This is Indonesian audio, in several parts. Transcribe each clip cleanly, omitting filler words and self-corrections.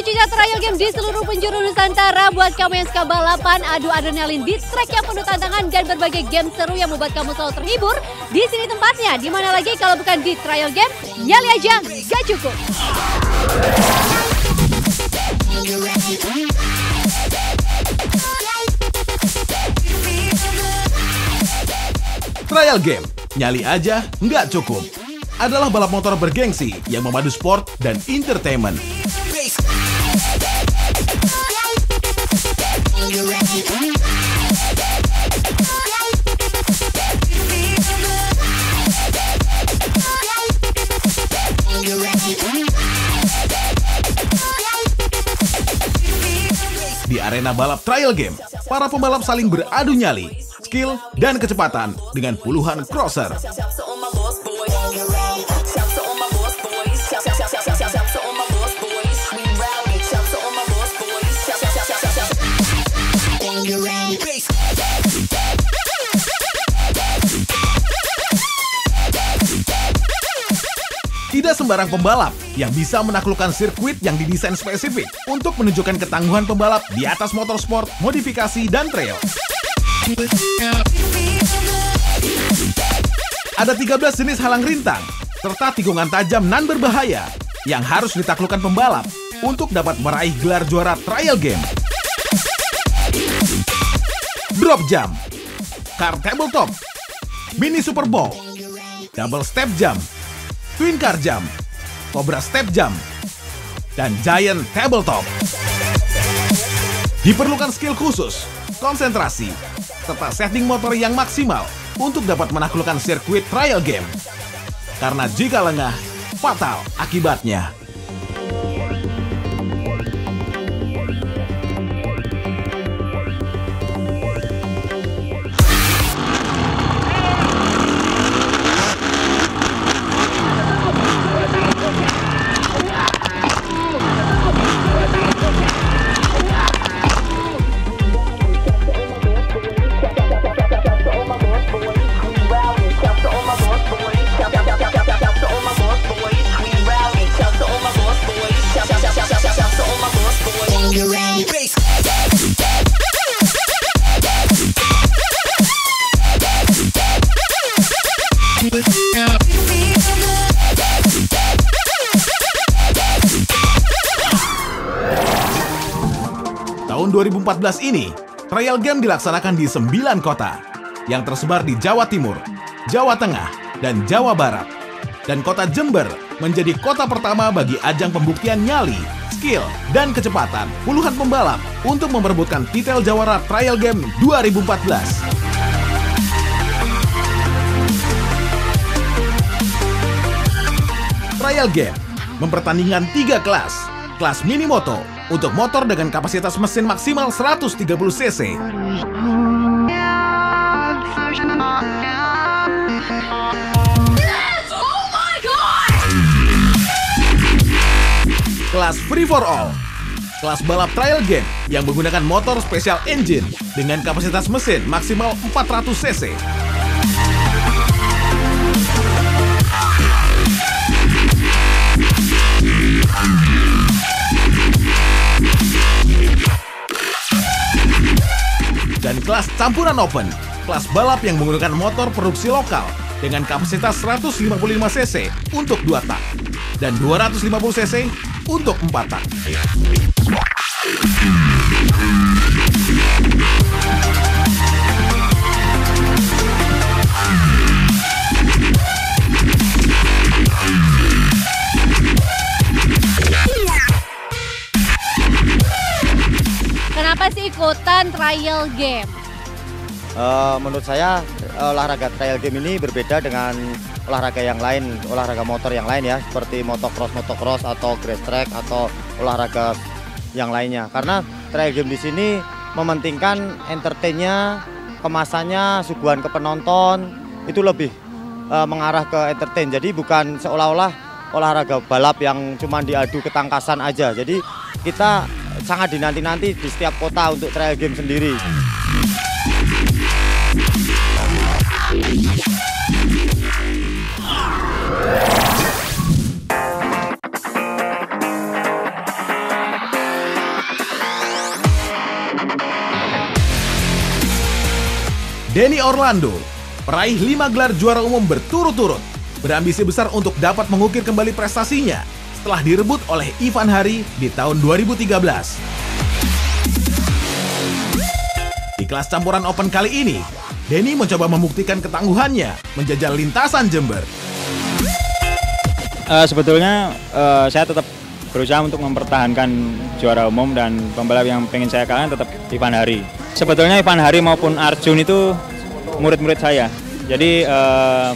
Lucunya trial game di seluruh penjuru Nusantara buat kamu yang suka balapan, adu adrenalin di trek yang penuh tantangan dan berbagai game seru yang membuat kamu selalu terhibur. Di sini tempatnya, di mana lagi kalau bukan di trial game, nyali aja gak cukup. Trial game, nyali aja nggak cukup, adalah balap motor bergengsi yang memadu sport dan entertainment. Di arena balap trial game, para pembalap saling beradu nyali, skill, dan kecepatan dengan puluhan crosser. Tidak sembarang pembalap yang bisa menaklukkan sirkuit yang didesain spesifik untuk menunjukkan ketangguhan pembalap di atas motorsport, modifikasi, dan trail. Ada 13 jenis halang rintang, serta tikungan tajam nan berbahaya yang harus ditaklukkan pembalap untuk dapat meraih gelar juara trial game. Drop jump, car tabletop, mini super bowl, double step jump, twin car jump, cobra step jump, dan giant tabletop. Diperlukan skill khusus, konsentrasi, serta setting motor yang maksimal untuk dapat menaklukkan sirkuit trial game. Karena jika lengah, fatal akibatnya. Tahun 2014 ini, trial game dilaksanakan di 9 kota yang tersebar di Jawa Timur, Jawa Tengah, dan Jawa Barat. Dan kota Jember menjadi kota pertama bagi ajang pembuktian nyali, skill, dan kecepatan puluhan pembalap untuk memperebutkan titel jawara trial game 2014. Trial game mempertandingkan 3 kelas. Kelas mini moto untuk motor dengan kapasitas mesin maksimal 130 cc. Kelas free for all. Kelas balap trial game yang menggunakan motor special engine dengan kapasitas mesin maksimal 400 cc. Dan kelas campuran open, kelas balap yang menggunakan motor produksi lokal dengan kapasitas 155 cc untuk 2 tak dan 250 cc untuk 4 tak. Kenapa sih ikutan trial game? Menurut saya olahraga trial game ini berbeda dengan olahraga yang lain, olahraga motor yang lain ya, seperti motocross atau grass track atau olahraga yang lainnya. Karena trial game di sini mementingkan entertainnya, kemasannya, suguhan ke penonton itu lebih mengarah ke entertain. Jadi bukan seolah-olah olahraga balap yang cuma diadu ketangkasan aja. Jadi kita sangat dinanti-nanti di setiap kota untuk trial game sendiri. Denny Orlando, peraih 5 gelar juara umum berturut-turut, berambisi besar untuk dapat mengukir kembali prestasinya setelah direbut oleh Ivan Hari di tahun 2013. Di kelas campuran open kali ini, Denny mencoba membuktikan ketangguhannya menjajal lintasan Jember. Sebetulnya saya tetap berusaha untuk mempertahankan juara umum dan pembalap yang pengen saya kalahkan tetap Ivan Hari. Sebetulnya Ivan Hari maupun Arjun itu murid-murid saya. Jadi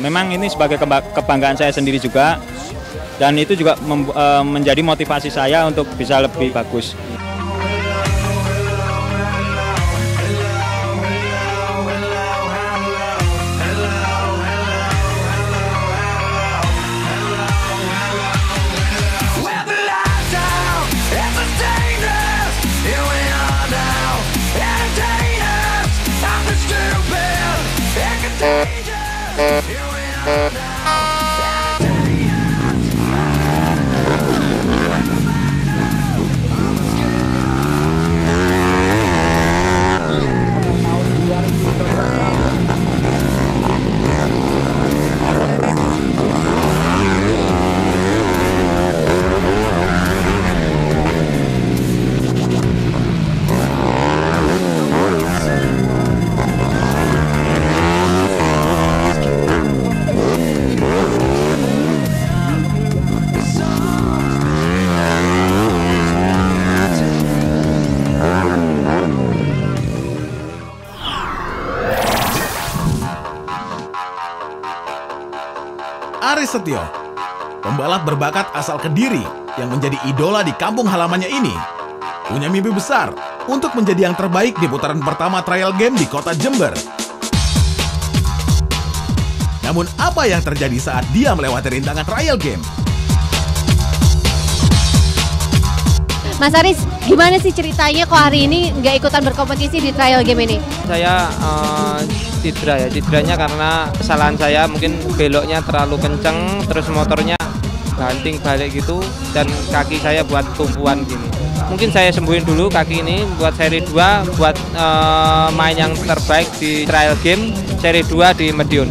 memang ini sebagai kebanggaan saya sendiri juga, dan itu juga menjadi motivasi saya untuk bisa lebih bagus. Aris Setio, pembalap berbakat asal Kediri yang menjadi idola di kampung halamannya ini, punya mimpi besar untuk menjadi yang terbaik di putaran pertama trial game di kota Jember. Namun apa yang terjadi saat dia melewati rintangan trial game? Mas Aris, gimana sih ceritanya kok hari ini nggak ikutan berkompetisi di trial game ini? Saya cederanya karena kesalahan saya, mungkin beloknya terlalu kenceng, terus motornya banting balik gitu, dan kaki saya buat tumpuan gini. Mungkin saya sembuhin dulu kaki ini buat seri 2, buat main yang terbaik di trial game seri 2 di Medion.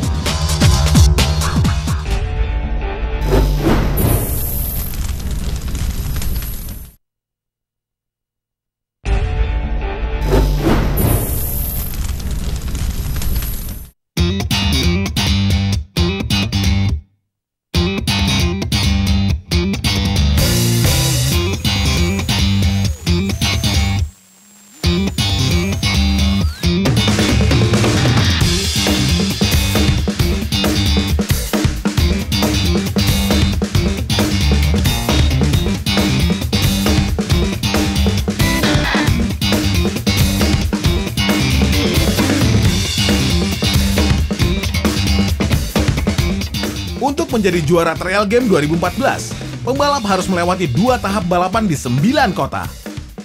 Untuk menjadi juara trial game 2014, pembalap harus melewati 2 tahap balapan di 9 kota.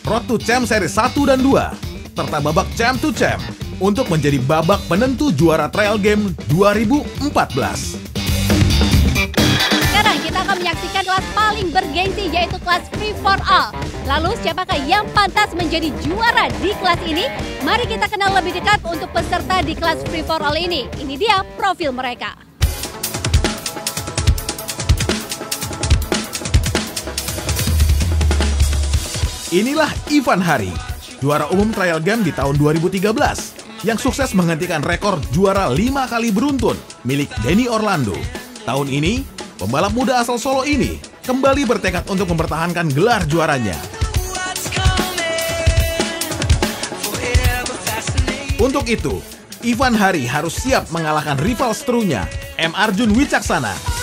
Road to Champ seri 1 dan 2, serta babak Champ to Champ untuk menjadi babak penentu juara trial game 2014. Sekarang kita akan menyaksikan kelas paling bergengsi, yaitu kelas Free for All. Lalu siapakah yang pantas menjadi juara di kelas ini? Mari kita kenal lebih dekat untuk peserta di kelas Free for All ini. Ini dia profil mereka. Inilah Ivan Hari, juara umum trial game di tahun 2013, yang sukses menghentikan rekor juara 5 kali beruntun milik Denny Orlando. Tahun ini, pembalap muda asal Solo ini kembali bertekad untuk mempertahankan gelar juaranya. Untuk itu, Ivan Hari harus siap mengalahkan rival seterunya, M. Arjun Wicaksana.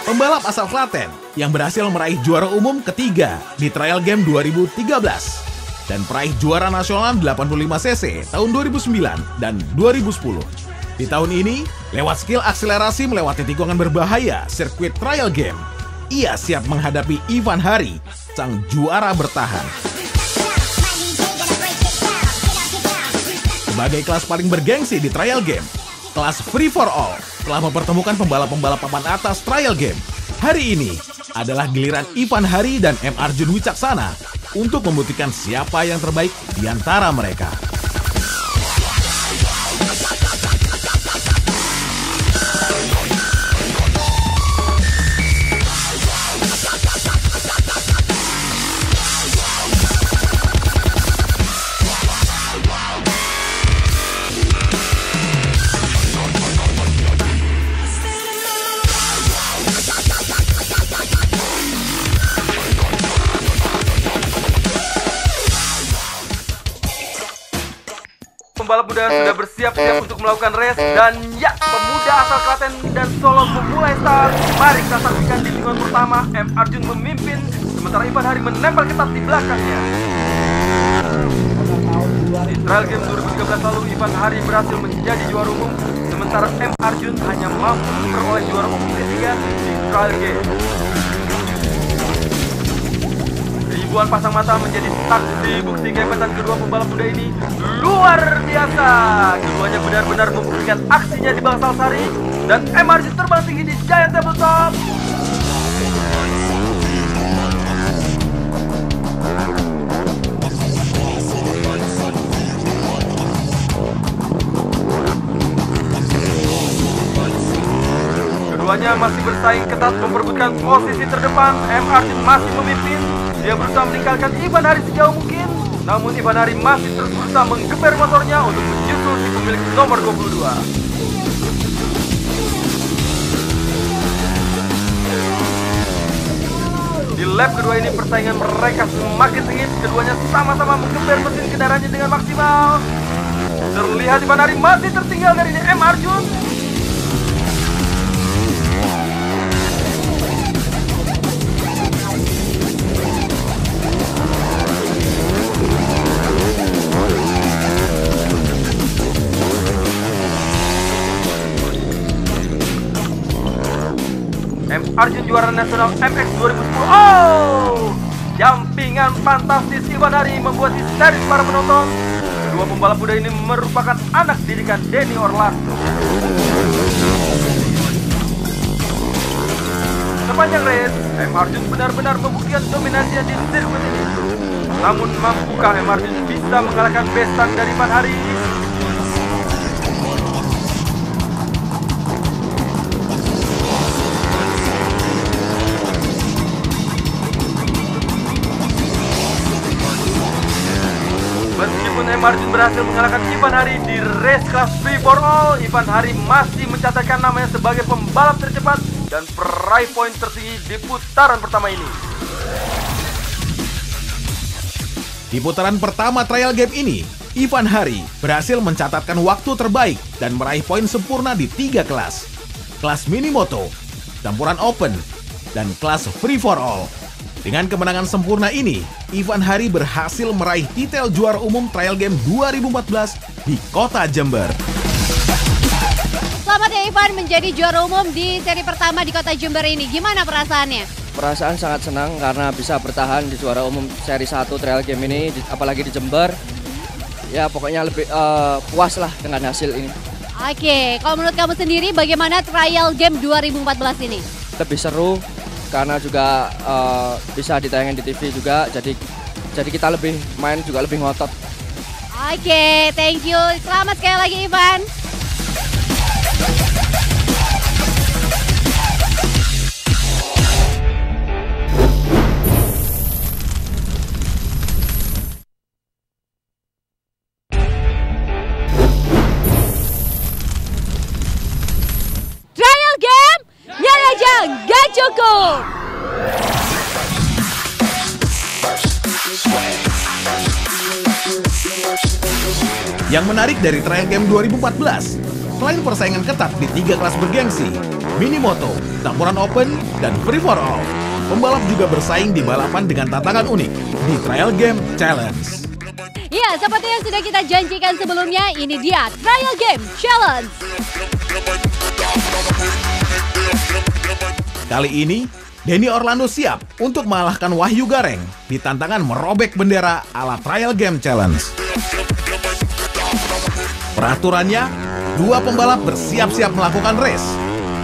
Pembalap asal Klaten yang berhasil meraih juara umum ketiga di trial game 2013 dan peraih juara nasional 85cc tahun 2009 dan 2010. Di tahun ini, lewat skill akselerasi melewati tikungan berbahaya sirkuit trial game, ia siap menghadapi Ivan Hari, sang juara bertahan. Sebagai kelas paling bergengsi di trial game, kelas Free for All telah mempertemukan pembalap-pembalap papan atas trial game. Hari ini, adalah giliran Ivan Hari dan M. Arjun Wicaksana untuk membuktikan siapa yang terbaik di antara mereka. Pembalap muda sudah bersiap-siap untuk melakukan race, dan ya, pemuda asal Klaten dan Solo memulai start. Mari kita saksikan di lingkungan pertama, M. Arjun memimpin, sementara Ivan Hari menempel ketat di belakangnya. Di Trial Game 2013 lalu, Ivan Hari berhasil menjadi juara umum, sementara M. Arjun hanya mampu memperoleh juara umum ketiga di Trial Game. Ribuan pasang mata menjadi saksi bukti kehebatan kedua pembalap muda ini luar biasa. Keduanya benar-benar membuktikan aksinya di Bangsal-Sari, dan M. Arjun terbang tinggi di Giant Tabletop. Keduanya masih bersaing ketat memperebutkan posisi terdepan. M. Arjun masih memimpin. Dia berusaha meninggalkan Ivan Hari sejauh mungkin, namun Ivan Hari masih terus berusaha menggeber motornya untuk menyusul si pemilik nomor 22. Di lap kedua ini persaingan mereka semakin sengit. Keduanya sama-sama menggeber mesin kendaraannya dengan maksimal. Terlihat Ivan Hari masih tertinggal dari M. Arjun. M. Arjun juara nasional MX 2010. Oh, jampingan fantastis Ivan Hari membuat histeris para penonton. Kedua pembalap muda ini merupakan anak didikan Denny Orlando. Sepanjang race, M. Arjun benar-benar membuktikan dominasinya di sirkuit ini. Namun mampukah M. Arjun bisa mengalahkan besan dari Ivan Hari? Meskipun M. Arjun berhasil mengalahkan Ivan Hari di race kelas free for all, Ivan Hari masih mencatatkan namanya sebagai pembalap tercepat dan peraih poin tertinggi di putaran pertama ini. Di putaran pertama trial game ini, Ivan Hari berhasil mencatatkan waktu terbaik dan meraih poin sempurna di 3 kelas. Kelas Minimoto, campuran open, dan kelas free for all. Dengan kemenangan sempurna ini, Ivan Hari berhasil meraih titel juara umum Trial Game 2014 di Kota Jember. Selamat ya Ivan menjadi juara umum di seri pertama di Kota Jember ini. Gimana perasaannya? Perasaan sangat senang karena bisa bertahan di juara umum seri 1 Trial Game ini, apalagi di Jember. Ya pokoknya lebih puas lah dengan hasil ini. Oke, kalau menurut kamu sendiri bagaimana Trial Game 2014 ini? Lebih seru karena juga bisa ditayangin di TV juga, jadi kita lebih main juga lebih ngotot. Oke, thank you. Selamat sekali lagi Ivan. Trial Game, yang aja gak cukup. Yang menarik dari Trial Game 2014, selain persaingan ketat di 3 kelas bergengsi, Minimoto, campuran open, dan free for all, pembalap juga bersaing di balapan dengan tantangan unik di Trial Game Challenge. Ya, seperti yang sudah kita janjikan sebelumnya, ini dia Trial Game Challenge. Kali ini, Denny Orlando siap untuk mengalahkan Wahyu Gareng di tantangan merobek bendera ala Trial Game Challenge. Peraturannya, 2 pembalap bersiap-siap melakukan race,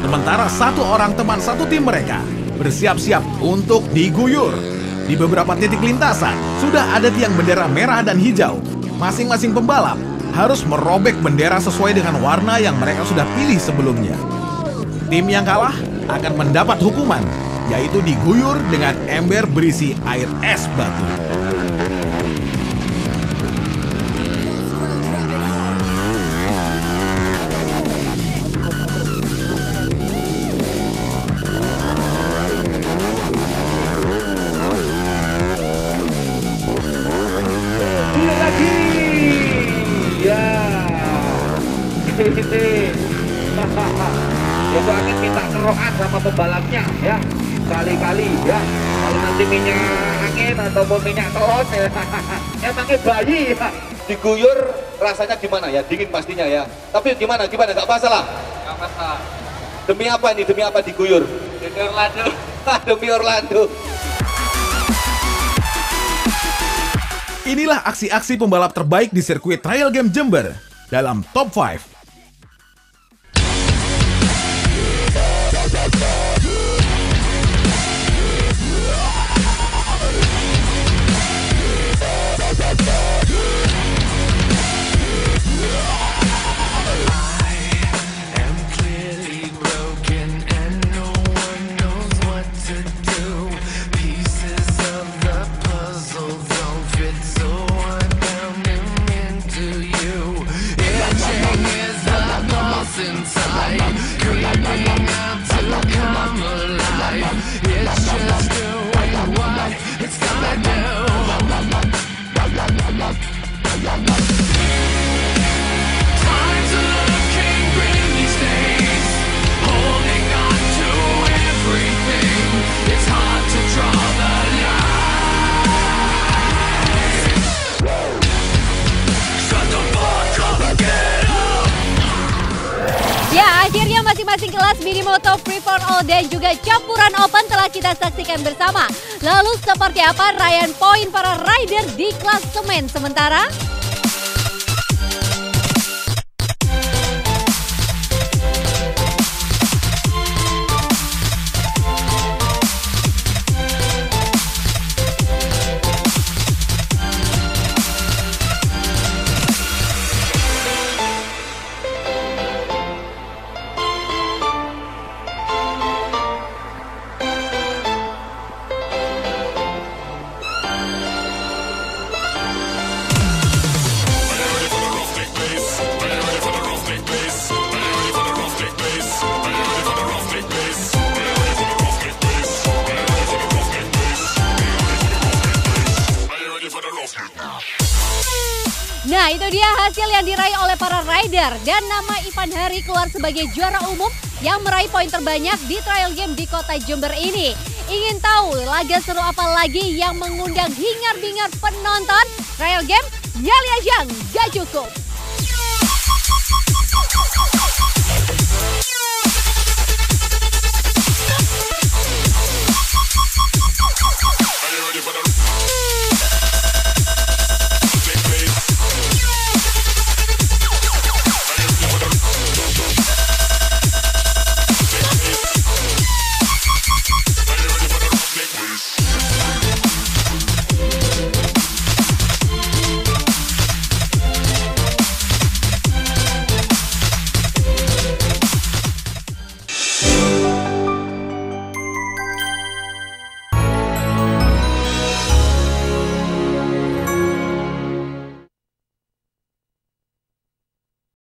sementara 1 orang teman satu tim mereka bersiap-siap untuk diguyur. Di beberapa titik lintasan, sudah ada tiang bendera merah dan hijau. Masing-masing pembalap harus merobek bendera sesuai dengan warna yang mereka sudah pilih sebelumnya. Tim yang kalah akan mendapat hukuman, yaitu diguyur dengan ember berisi air es batu. Itu akan minta kerokan sama pembalapnya ya, kali-kali ya. Kalau nanti minyak angin ataupun minyak telon ya, emangnya bayi ya. Diguyur rasanya gimana ya? Dingin pastinya ya. Tapi gimana? Nggak masalah? Nggak masalah. Demi apa ini? Demi apa diguyur? Demi Orlando. Demi Orlando. Inilah aksi-aksi pembalap terbaik di sirkuit Trial Game Jember dalam Top 5. Ya, akhirnya masing-masing kelas Minimoto, Free for All dan juga campuran open telah kita saksikan bersama. Lalu seperti apa raihan poin para rider di klasemen sementara? Nah, itu dia hasil yang diraih oleh para rider dan nama Ivan Hari keluar sebagai juara umum yang meraih poin terbanyak di trial game di kota Jember ini. Ingin tahu laga seru apa lagi yang mengundang hingar-bingar penonton? Trial game, nyali aja, gak cukup.